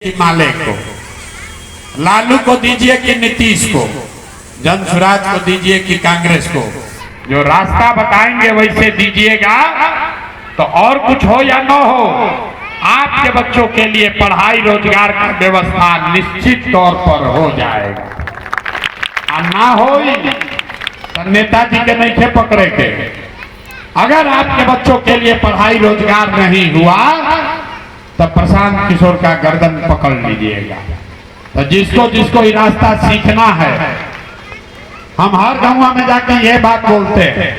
कि माले को, लालू को दीजिए कि नीतीश को, जनसुराज को दीजिए कि कांग्रेस को। जो रास्ता बताएंगे वैसे दीजिएगा तो और कुछ हो या न हो, आपके बच्चों के लिए पढ़ाई रोजगार की व्यवस्था निश्चित तौर पर हो जाएगा। और ना हो तो नेताजी के नहीं थे पकड़े के। अगर आपके बच्चों के लिए पढ़ाई रोजगार नहीं हुआ तो प्रशांत किशोर का गर्दन पकड़ लीजिएगा। तो जिसको जिसको ये रास्ता सीखना है, हम हर गाँव में जाके ये बात बोलते हैं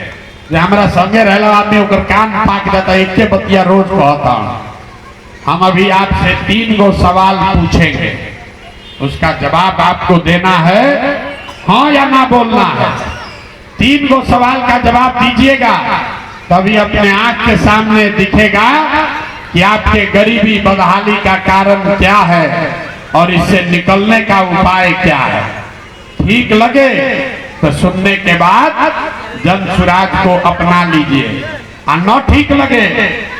कि हमारा संगे रहला आदमी होकर कान पाक जाता है, एक बतिया रोज कहता हूं। हम अभी आपसे 3 गो सवाल पूछेंगे, उसका जवाब आपको देना है, हाँ या ना बोलना है। 3 गो सवाल का जवाब दीजिएगा तभी अपने आंख के सामने दिखेगा कि आपके गरीबी बदहाली का कारण क्या है और इससे निकलने का उपाय क्या है। ठीक लगे तो सुनने के बाद जनसुराज को अपना लीजिए, और न ठीक लगे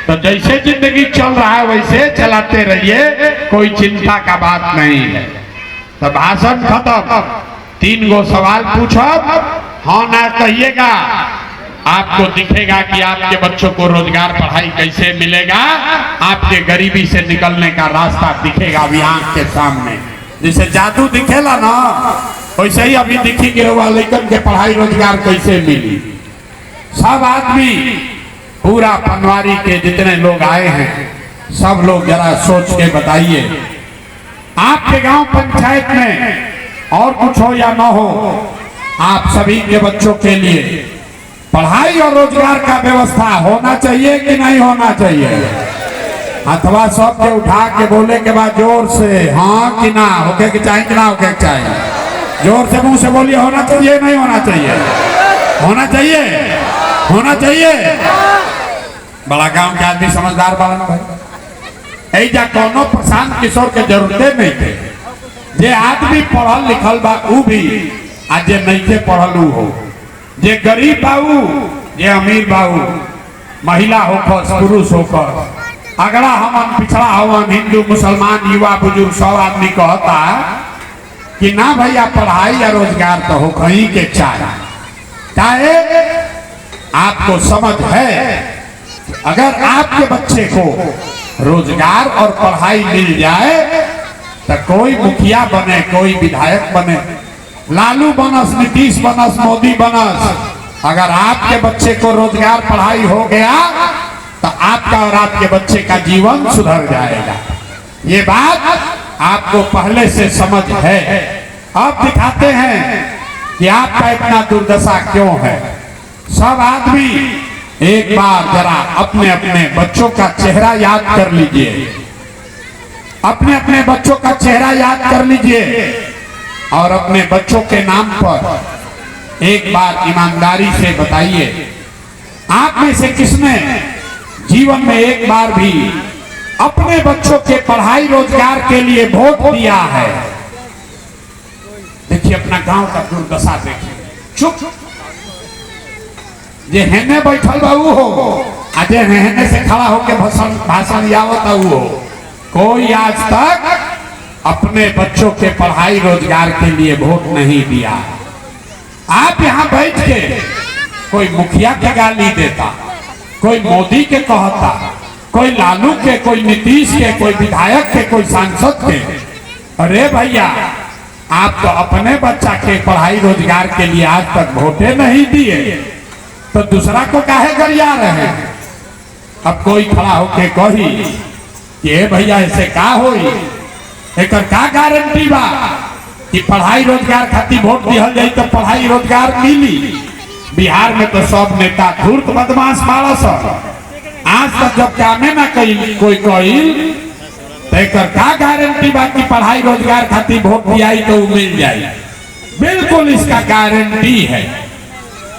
तो जैसे जिंदगी चल रहा है वैसे चलाते रहिए, कोई चिंता का बात नहीं है। तो भाषण खत्म। 3 गो सवाल पूछो, हाँ ना कहिएगा, आपको दिखेगा कि आपके बच्चों को रोजगार पढ़ाई कैसे मिलेगा, आपके गरीबी से निकलने का रास्ता दिखेगा अभी आंख के सामने। जैसे जादू दिखेला ना, वैसे ही अभी दिखेगी लेकिन के पढ़ाई रोजगार कैसे मिली। सब आदमी, पूरा पनवारी के जितने लोग आए हैं, सब लोग जरा सोच के बताइए, आपके गांव पंचायत में और कुछ हो या ना हो, आप सभी के बच्चों के लिए पढ़ाई और रोजगार का व्यवस्था होना चाहिए कि नहीं होना चाहिए? अथवा सबके उठा के बोले के बाद जोर से हाँ कि ना, होके कि चाहिए कि ना होके चाहिए? जोर से मुंह से बोलिए, होना चाहिए नहीं होना चाहिए? होना चाहिए, होना चाहिए। बड़ा गांव के आदमी समझदार बालन भाई, ऐजा कोनो प्रशांत किशोर के जरूरते नहीं थे। जे आदमी पढ़ल लिखल बा ऊ भी, आज जे नहीं थे पढ़ल ऊ हो, जे गरीब बाबू, जे अमीर बाबू, महिला होकर पुरुष होकर, अगड़ा हमन पिछड़ा हवन, हिंदू मुसलमान युवा बुजुर्ग सब आदमी कहता कि ना भैया पढ़ाई या रोजगार तो हो कहीं के चाहे। आपको समझ है, अगर आपके बच्चे को रोजगार और पढ़ाई मिल जाए तो कोई मुखिया बने, कोई विधायक बने, लालू बनस, नीतीश बनस, मोदी बनस, अगर आपके बच्चे को रोजगार पढ़ाई हो गया तो आपका और आपके बच्चे का जीवन सुधर जाएगा। ये बात आपको पहले से समझ है। अब दिखाते हैं कि आपका इतना दुर्दशा क्यों है। सब आदमी एक बार जरा अपने अपने बच्चों का चेहरा याद कर लीजिए, अपने अपने बच्चों का चेहरा याद कर लीजिए और अपने बच्चों के नाम पर एक बार ईमानदारी से बताइए, आप में से किसने जीवन में एक बार भी अपने बच्चों के पढ़ाई रोजगार के लिए वोट दिया है? देखिए अपना गांव का दुर्दशा देखिए। चुप, जे हेने बैठल बाबू हो, आज हेने से खड़ा होके भाषण यावत हो, कोई आज तक अपने बच्चों के पढ़ाई रोजगार के लिए वोट नहीं दिया। आप यहाँ बैठ के कोई मुखिया के गाली देता, कोई मोदी के कहता, कोई लालू के, कोई नीतीश के, कोई विधायक के, कोई सांसद के। अरे भैया, आप तो अपने बच्चा के पढ़ाई रोजगार के लिए आज तक वोटे नहीं दिए, तो दूसरा को काहे गरिया रहे? अब कोई खड़ा होके कही कि भैया ऐसे का होई, एक का गारंटी बा कि पढ़ाई रोजगार खातिर वोट दिहल जाए तो पढ़ाई रोजगार मिली? बिहार में तो सब नेता धूर्त बदमाश बाड़ा सब, आज तक जब कामे ना कोई कईल तो एक का गारंटी बा कि पढ़ाई रोजगार खातिर वोट दिया तो मिल जाए? बिल्कुल इसका गारंटी है।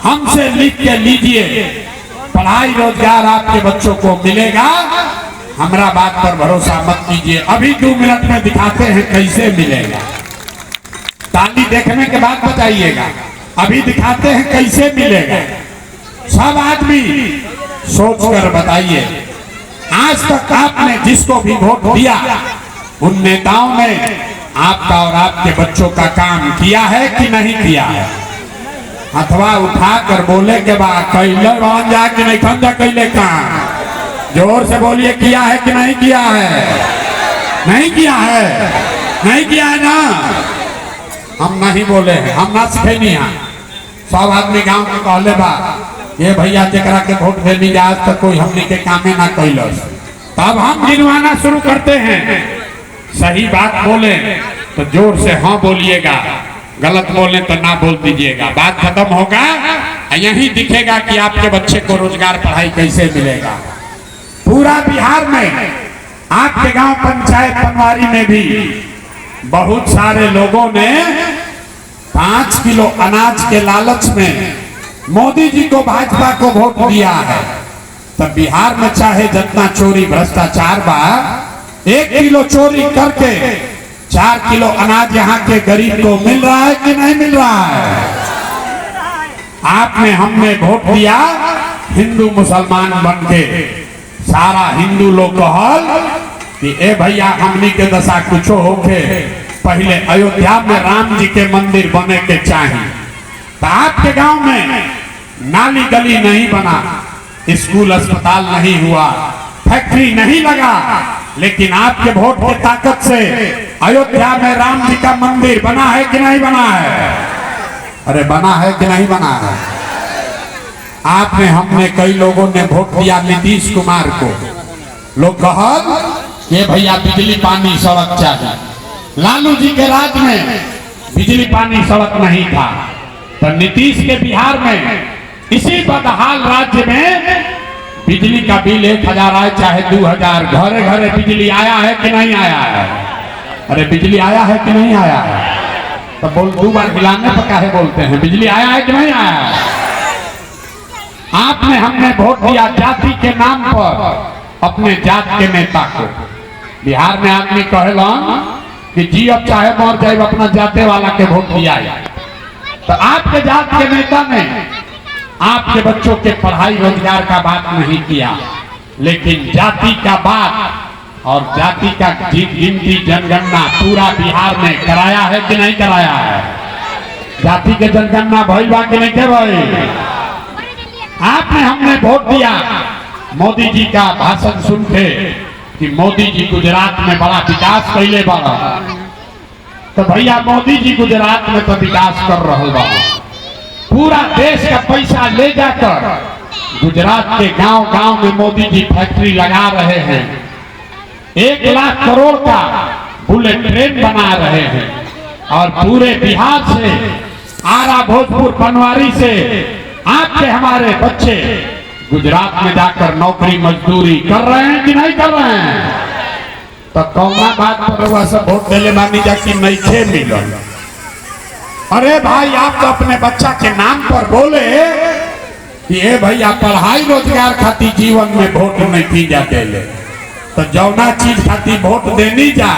हमसे लिख के लीजिए, पढ़ाई रोजगार आपके बच्चों को मिलेगा। हमरा बात पर भरोसा मत कीजिए, अभी 2 मिनट में दिखाते हैं कैसे मिलेगा। ताली देखने के बाद बताइएगा, अभी दिखाते हैं कैसे मिलेगा। सब आदमी सोच कर बताइए, आज तक आपने जिसको भी वोट दिया उन नेताओं ने आपका और आपके बच्चों का काम किया है कि नहीं किया है? अथवा उठा कर बोले के बाद कैले वहां जाके नहीं खंजा कैले काम, जोर से बोलिए किया है कि नहीं किया है? नहीं किया है, नहीं किया है ना। हम नहीं बोले हैं, हम ना सीखे नहीं हैं। सब आदमी गांव में कहले बा ये भैया जरा के वोट देने आज तक कोई हमने के कामे ना कैलस, तब हम गिनवाना शुरू करते हैं। सही बात बोले तो जोर से हाँ बोलिएगा, गलत बोले तो ना बोल दीजिएगा, बात खत्म होगा। यही दिखेगा कि आपके बच्चे को रोजगार पढ़ाई कैसे मिलेगा। पूरा बिहार में आपके गांव पंचायत पनवारी में भी बहुत सारे लोगों ने 5 किलो अनाज के लालच में मोदी जी को, भाजपा को वोट दिया है। तब बिहार में चाहे जितना चोरी भ्रष्टाचार बा, 1 किलो चोरी करके 4 किलो अनाज यहाँ के गरीब को मिल रहा है कि नहीं मिल रहा है? आपने हमने वोट दिया हिंदू मुसलमान बन के, सारा हिंदू लोग कहल कि ए भैया हमनी के दशा कुछो होके पहले अयोध्या में राम जी के मंदिर बने के चाहिए। तो आपके गांव में नाली गली नहीं बना, स्कूल अस्पताल नहीं हुआ, फैक्ट्री नहीं लगा, लेकिन आपके वोट की ताकत से अयोध्या में राम जी का मंदिर बना है कि नहीं बना है? अरे बना है कि नहीं बना है? आपने हमने कई लोगों ने वोट दिया नीतीश कुमार को, लोग कहल ये भैया बिजली पानी सड़क चाहिए। लालू जी के राज में बिजली पानी सड़क नहीं था, तो नीतीश के बिहार में इसी बदहाल राज्य में बिजली का बिल 1000 आए चाहे 2000, घरे घरे बिजली आया है कि नहीं आया है? अरे बिजली आया है कि नहीं आया है? तो बोल 2 बार हिलाने पर काहे बोलते हैं? बिजली आया है कि नहीं आया है? आपने हमने वोट दिया जाति के नाम पर अपने जात के नेता को। बिहार में आदमी कहलन कि जी अब चाहे मर जाए अपना जाते वाला के वोट दिया। तो आपके जात के नेता ने आपके बच्चों के पढ़ाई रोजगार का बात नहीं किया, लेकिन जाति का बात और जाति का गिनती जनगणना पूरा बिहार में कराया है कि नहीं कराया है? जाति के जनगणना भइल बा कि नहीं के भाई? आपने हमने वोट दिया मोदी जी का भाषण सुन के कि मोदी जी गुजरात में बड़ा विकास कैले बड़ा। तो भैया मोदी जी गुजरात में तो विकास कर रहे बा, पूरा देश का पैसा ले जाकर गुजरात के गांव गांव में मोदी जी फैक्ट्री लगा रहे हैं, 1 लाख करोड़ का बुलेट ट्रेन बना रहे हैं, और पूरे बिहार से आरा भोजपुर पनवारी से आपके हमारे बच्चे गुजरात में जाकर नौकरी मजदूरी कर रहे हैं कि नहीं कर रहे हैं? तो कौना बात पर वह सब वोट देले मानी जाके नहीं थे मिलन। अरे भाई आप तो अपने बच्चा के नाम पर बोले कि ए भैया पढ़ाई रोजगार खातिर जीवन में वोट नहीं की जाते ले, तो जौना चीज खातिर वोट देनी जा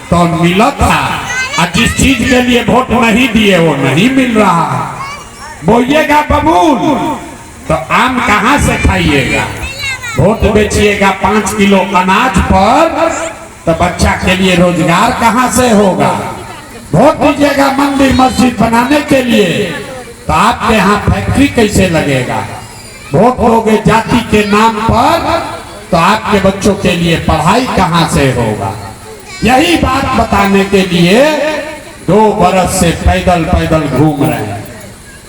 तो मिला था, और जिस चीज के लिए वोट नहीं दिए वो नहीं मिल रहा। बोलिएगा बबूल तो आम कहाँ से खाइएगा? वोट बेचिएगा 5 किलो अनाज पर तो बच्चा के लिए रोजगार कहाँ से होगा? वोट दीजिएगा मंदिर मस्जिद बनाने के लिए तो आपके यहाँ फैक्ट्री कैसे लगेगा? वोट दोगे जाति के नाम पर तो आपके बच्चों के लिए पढ़ाई कहाँ से होगा? यही बात बताने के लिए 2 बरस से पैदल पैदल घूम रहे हैं,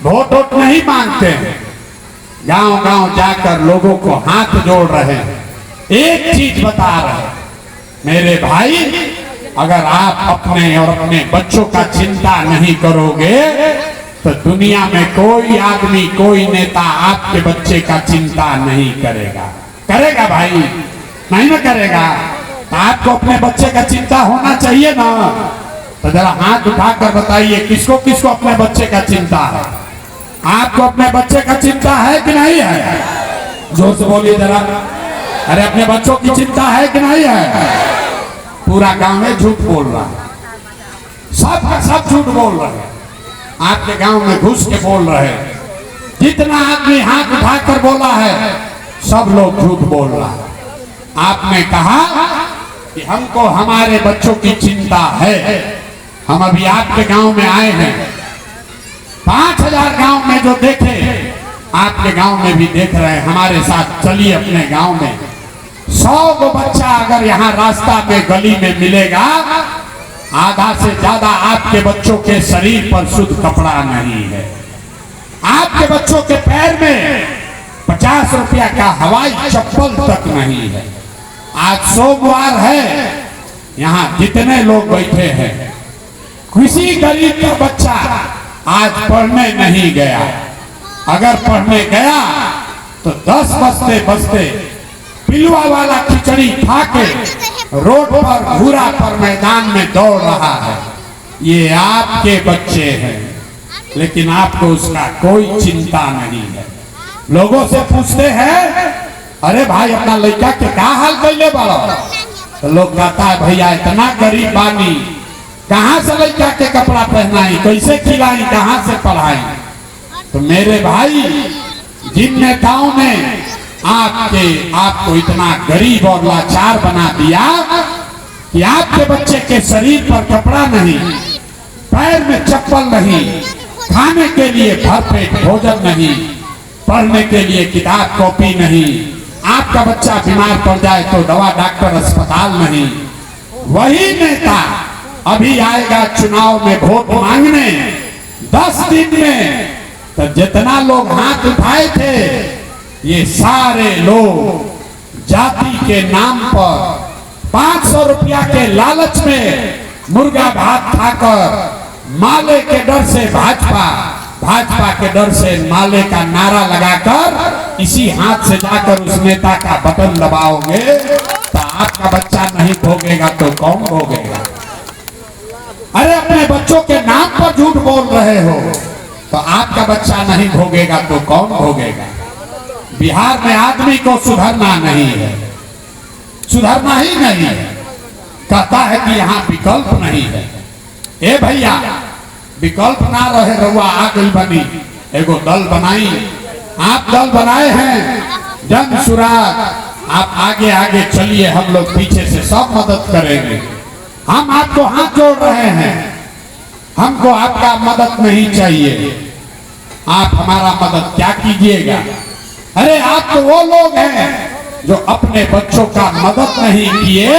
वोट नहीं मांगते हैं, गांव गांव जाकर लोगों को हाथ जोड़ रहे हैं। एक चीज बता रहे हैं मेरे भाई, अगर आप अपने और अपने बच्चों का चिंता नहीं करोगे तो दुनिया में कोई आदमी कोई नेता आपके बच्चे का चिंता नहीं करेगा। करेगा भाई? नहीं ना करेगा। तो आपको अपने बच्चे का चिंता होना चाहिए ना। तो जरा हाथ उठाकर बताइए किसको किसको अपने बच्चे का चिंता है? आपको अपने बच्चे का चिंता है कि नहीं है? जोर से बोलिए जरा। अरे अपने बच्चों की चिंता है कि नहीं है? पूरा गांव में झूठ बोल रहा है, सब का सब झूठ बोल रहे हैं, आपके गांव में घुस के बोल रहे हैं। जितना आदमी हाथ उठाकर बोला है सब लोग झूठ बोल रहा है। आपने कहा कि हमको हमारे बच्चों की चिंता है। हम अभी आपके गांव में आए हैं, 5000 गांव में जो देखे आपके गांव में भी देख रहे हैं। हमारे साथ चलिए अपने गांव में। 100 गो बच्चा अगर यहाँ रास्ता में गली में मिलेगा, आधा से ज्यादा आपके बच्चों के शरीर पर शुद्ध कपड़ा नहीं है। आपके बच्चों के पैर में 50 रुपया का हवाई चप्पल तक नहीं है। आज सोमवार है, यहाँ जितने लोग बैठे हैं, किसी गरीब का बच्चा आज पढ़ने नहीं गया। अगर पढ़ने गया तो 10 बजते बजते पिलुआ वाला खिचड़ी खा के रोड पर घूरा पर मैदान में दौड़ रहा है। ये आपके बच्चे हैं, लेकिन आपको उसका कोई चिंता नहीं है। लोगों से पूछते हैं, अरे भाई अपना लड़का के क्या हाल कैले बालो, तो लोग कहता है भैया इतना गरीब बानी, कहाँ से लड़का के कपड़ा पहनाई, कैसे खिलाई, कहाँ से पढ़ाई। तो मेरे भाई, जिन नेताओं ने आपको इतना गरीब और लाचार बना दिया कि आपके बच्चे के शरीर पर कपड़ा नहीं, पैर में चप्पल नहीं, खाने के लिए भरपेट भोजन नहीं, पढ़ने के लिए किताब कॉपी नहीं, आपका बच्चा बीमार पड़ जाए तो दवा डॉक्टर अस्पताल नहीं। वही नेता अभी आएगा चुनाव में वोट मांगने, 10 दिन में तो जितना लोग हाथ उठाए थे, ये सारे लोग जाति के नाम पर 500 रुपया के लालच में मुर्गा भात खाकर माले के डर से भाजपा के डर से माले का नारा लगाकर इसी हाथ से जाकर उस नेता का बटन दबाओगे तो आपका बच्चा नहीं भोगेगा तो कौन भोगेगा। अरे अपने बच्चों के नाम पर झूठ बोल रहे हो तो आपका बच्चा नहीं भोगेगा तो कौन भोगेगा। बिहार में आदमी को सुधरना नहीं है, सुधरना ही नहीं है। कहता है कि यहाँ विकल्प नहीं है। ए भैया, विकल्प ना रहे रहुआ आ गई बनी, एगो दल बनाई। आप दल बनाए हैं जन सुराग, आप आगे आगे चलिए, हम लोग पीछे से सब मदद करेंगे। हम आपको हाथ जोड़ रहे हैं, हमको आपका मदद नहीं चाहिए। आप हमारा मदद क्या कीजिएगा। अरे आप तो वो लोग हैं जो अपने बच्चों का मदद नहीं किए,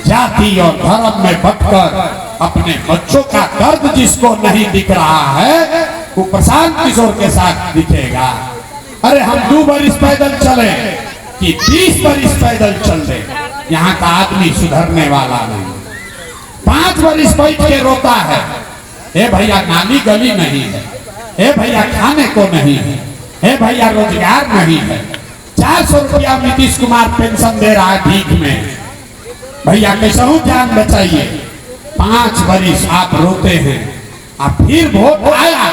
जाति और धर्म में बंटकर अपने बच्चों का दर्द जिसको नहीं दिख रहा है वो प्रशांत किशोर के साथ दिखेगा। अरे हम 2 बरिस पैदल चले कि 20 बरिस पैदल चल दे, यहाँ का आदमी सुधरने वाला नहीं। 5 बरिस बैठ के रोता है, ए भैया नाली गली नहीं है, ए भैया खाने को नहीं है, ए भैया रोजगार नहीं है। 400 रुपया नीतीश कुमार पेंशन दे रहा है भीख में, भैया कैसे हूँ जान बचाइए। 5 बरिस आप रोते हैं, आप फिर वोट आया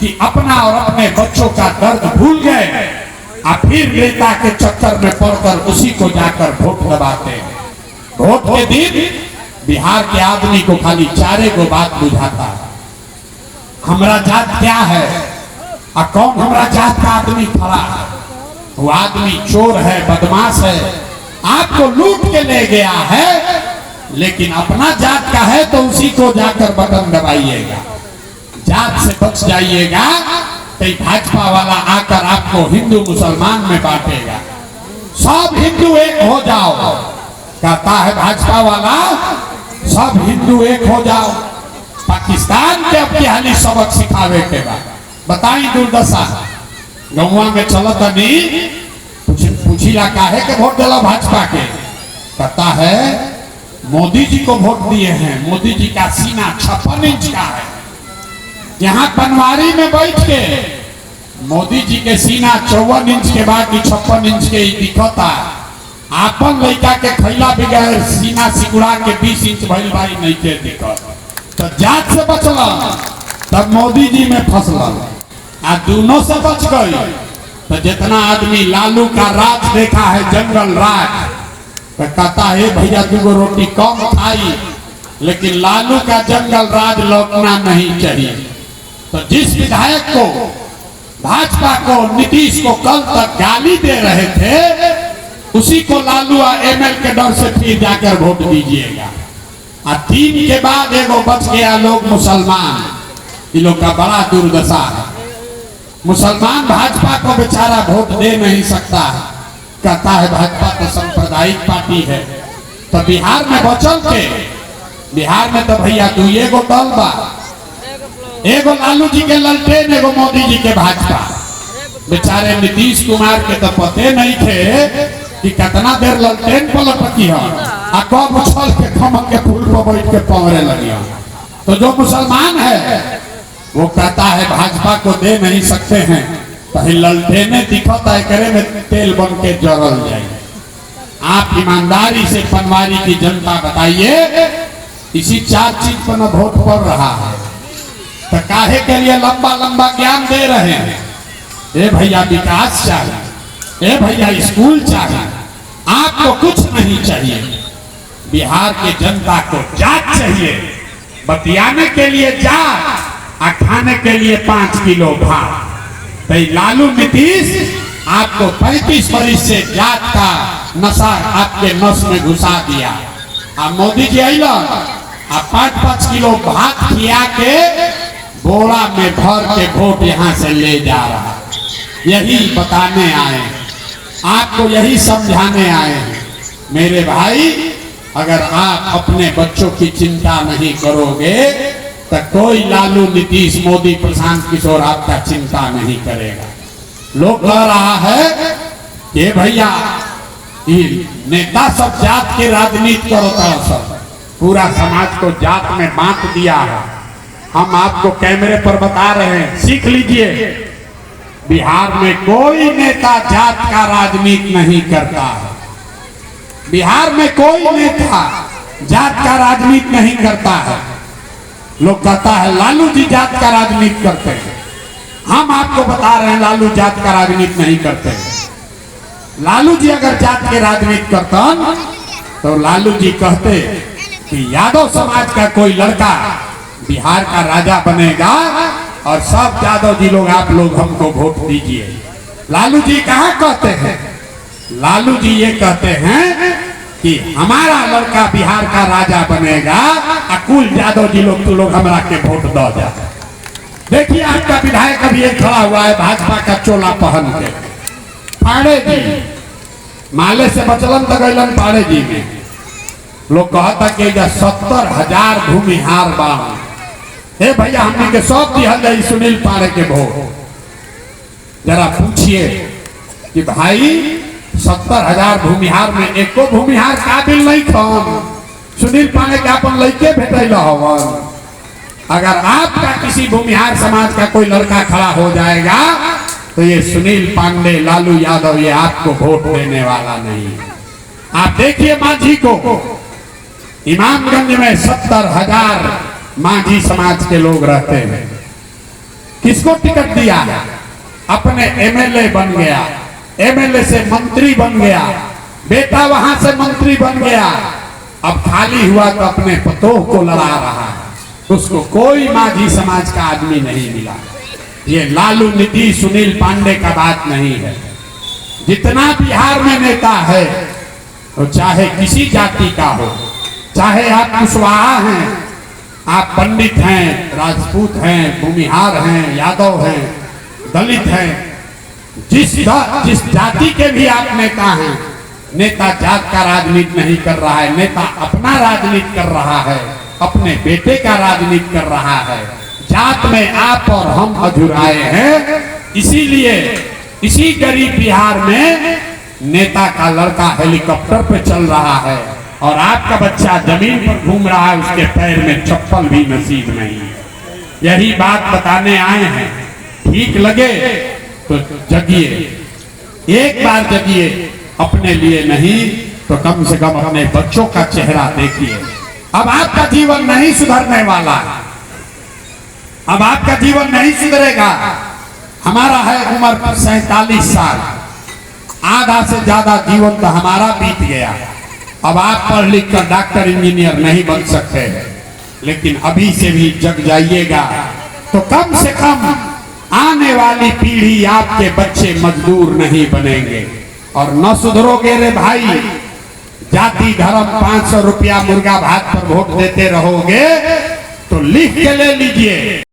कि अपना और अपने बच्चों का दर्द भूल गए, आप फिर नेता के चक्कर में पड़कर उसी को जाकर वोट दबाते हैं। वोट के दिन बिहार के आदमी को खाली 4 गो बात बुझाता है, हमारा जात क्या है और कौन हमारा जात का आदमी खड़ा है। वो आदमी चोर है, बदमाश है, आपको लूट के ले गया है, लेकिन अपना जात का है तो उसी को जाकर बटन दबाइएगा। जात से बच जाइएगा तो भाजपा वाला आकर आपको हिंदू मुसलमान में बांटेगा। सब हिंदू एक हो जाओ, कहता है भाजपा वाला, सब हिंदू एक हो जाओ। पाकिस्तान के अब हाली सबक सिखावे के बाद बताई दुर्दशा। गौवा में चलत नहीं पूछीला काहे के वोट दिला भाजपा के, कहता है मोदी जी को वोट दिए हैं। मोदी जी का सीना 56 इंच का है, यहाँ पनवारी में बैठ के मोदी जी के सीना 54 इंच के बाद 56 इंच के ही दिखता। आपन लड़का के खैला बगैर सीना सिकुड़ा के 20 इंच भइल भाई नहीं के दिक्कत। तो जात से बचल तब मोदी जी में फंसल, आ दोनों से बच गई। तो जितना आदमी लालू का राज देखा है, जंगल राज, तो कहता है भैया 2 रोटी कम खाई, लेकिन लालू का जंगल राज लौटना नहीं चाहिए। तो जिस विधायक को भाजपा को नीतीश को कल तक गाली दे रहे थे, उसी को लालू और एमएल के डर से फिर जाकर वोट दीजिएगा। और 3 के बाद एगो बच गया लोग मुसलमान, इन लोग का बड़ा दुर्दशा है। मुसलमान भाजपा को बेचारा वोट दे नहीं सकता है, कहता है भाजपा तो सांप्रदायिक पार्टी है। तो बिहार में बचल के, बिहार में तो भैया 2 गो दल बा, एगो लालू जी के ललटेन, एगो मोदी जी के भाजपा। बेचारे नीतीश कुमार के तो पते नहीं थे कि कितना देर ललटेन पर लटकी है आ कब उछल के कमल के फूल पर बैठ के पौरे लगी। तो जो मुसलमान है वो कहता है भाजपा को दे नहीं सकते हैं, तो ललटेने दिखता है करे में तेल बन के जरल जाए। आप ईमानदारी से पनवारी की जनता बताइए, इसी 4 चीज पर न वोट पड़ रहा है, तो काहे के लिए लंबा लंबा ज्ञान दे रहे हैं। ए भैया विकास चाहिए, ए भैया स्कूल चाहिए, आपको कुछ नहीं चाहिए। बिहार के जनता को जात चाहिए, बतियाने के लिए जात और खाने के लिए 5 किलो भात। तो लालू नीतीश आपको 35 वर्ष से जात का नशा आपके नस में घुसा दिया। अब मोदी जी आइल 5-5 किलो भात खिया के बोरा में भर के वोट यहाँ से ले जा रहा है। यही बताने आए, आपको यही समझाने आए हैं। मेरे भाई, अगर आप अपने बच्चों की चिंता नहीं करोगे तो कोई लालू नीतीश मोदी प्रशांत किशोर आपका चिंता नहीं करेगा। लोग कह रहा है कि भैया नेता सब जात के राजनीति करता, सब पूरा समाज को जात में बांट दिया है। हम आपको कैमरे पर बता रहे हैं, सीख लीजिए। बिहार में कोई नेता जात का राजनीति नहीं करता है। बिहार में कोई नेता जात का राजनीति नहीं करता है। लोग कहता है लालू जी जात का राजनीति करते हैं। हम आपको बता रहे हैं लालू जात का राजनीति नहीं करते हैं। लालू जी अगर जात के राजनीति करता तो लालू जी कहते कि यादव समाज का कोई लड़का बिहार का राजा बनेगा और सब यादव जी लोग आप लोग हमको वोट दीजिए। लालू जी कहाँ कहते हैं? लालू जी ये कहते हैं कि हमारा लड़का बिहार का राजा बनेगा और कुल यादव जी लोग तो लोग हमरा के वोट दो जा। देखिए आपका विधायक अभी एक खड़ा हुआ है भाजपा का चोला पहन के, पाड़े जी माले से बचलन तगलन पाड़े जी में। लोग कहता कि 70,000 भूमिहार बाहर हे भैया हमने के सब दिहल जाए सुनील पांडे के वोट। जरा पूछिए कि भाई 70,000 भूमिहार में एको भूमिहार काबिल नहीं खन सुनील पांडे के अपन लड़के भेटल हवन। अगर आपका किसी भूमिहार समाज का कोई लड़का खड़ा हो जाएगा तो ये सुनील पांडे लालू यादव ये आपको वोट देने वाला नहीं। आप देखिए मांझी को, इमामगंज में 70,000 मांझी समाज के लोग रहते हैं। किसको टिकट दिया? अपने एमएलए बन गया, एमएलए से मंत्री बन गया, बेटा वहां से मंत्री बन गया। अब खाली हुआ तो अपने पतोह को लड़ा रहा है, उसको कोई मांझी समाज का आदमी नहीं मिला। ये लालू नीतीश सुनील पांडे का बात नहीं है। जितना बिहार में नेता है तो चाहे किसी जाति का हो, चाहे आप कुशवाहा हैं, आप पंडित हैं, राजपूत हैं, भूमिहार हैं, यादव हैं, दलित हैं, जिस जाति के भी आप नेता हैं, नेता जात का राजनीति नहीं कर रहा है। नेता अपना राजनीति कर रहा है, अपने बेटे का राजनीति कर रहा है। जात में आप और हम अधूराए हैं। इसीलिए इसी गरीब बिहार में नेता का लड़का हेलीकॉप्टर पे चल रहा है और आपका बच्चा जमीन पर घूम रहा है, उसके पैर में चप्पल भी नसीब नहीं है। यही बात बताने आए हैं। ठीक लगे तो जगिए, एक बार जगिए, अपने लिए नहीं तो कम से कम अपने बच्चों का चेहरा देखिए। अब आपका जीवन नहीं सुधरने वाला, अब आपका जीवन नहीं सुधरेगा। हमारा है उम्र 47 साल, आधा से ज्यादा जीवन तो हमारा बीत गया। अब आप पढ़ लिख कर डॉक्टर इंजीनियर नहीं बन सकते हैं, लेकिन अभी से भी जग जाइएगा तो कम से कम आने वाली पीढ़ी आपके बच्चे मजदूर नहीं बनेंगे और न सुधरोगे रे भाई, जाति धर्म 500 रुपया मुर्गा भात पर वोट देते रहोगे तो लिख के ले लीजिए।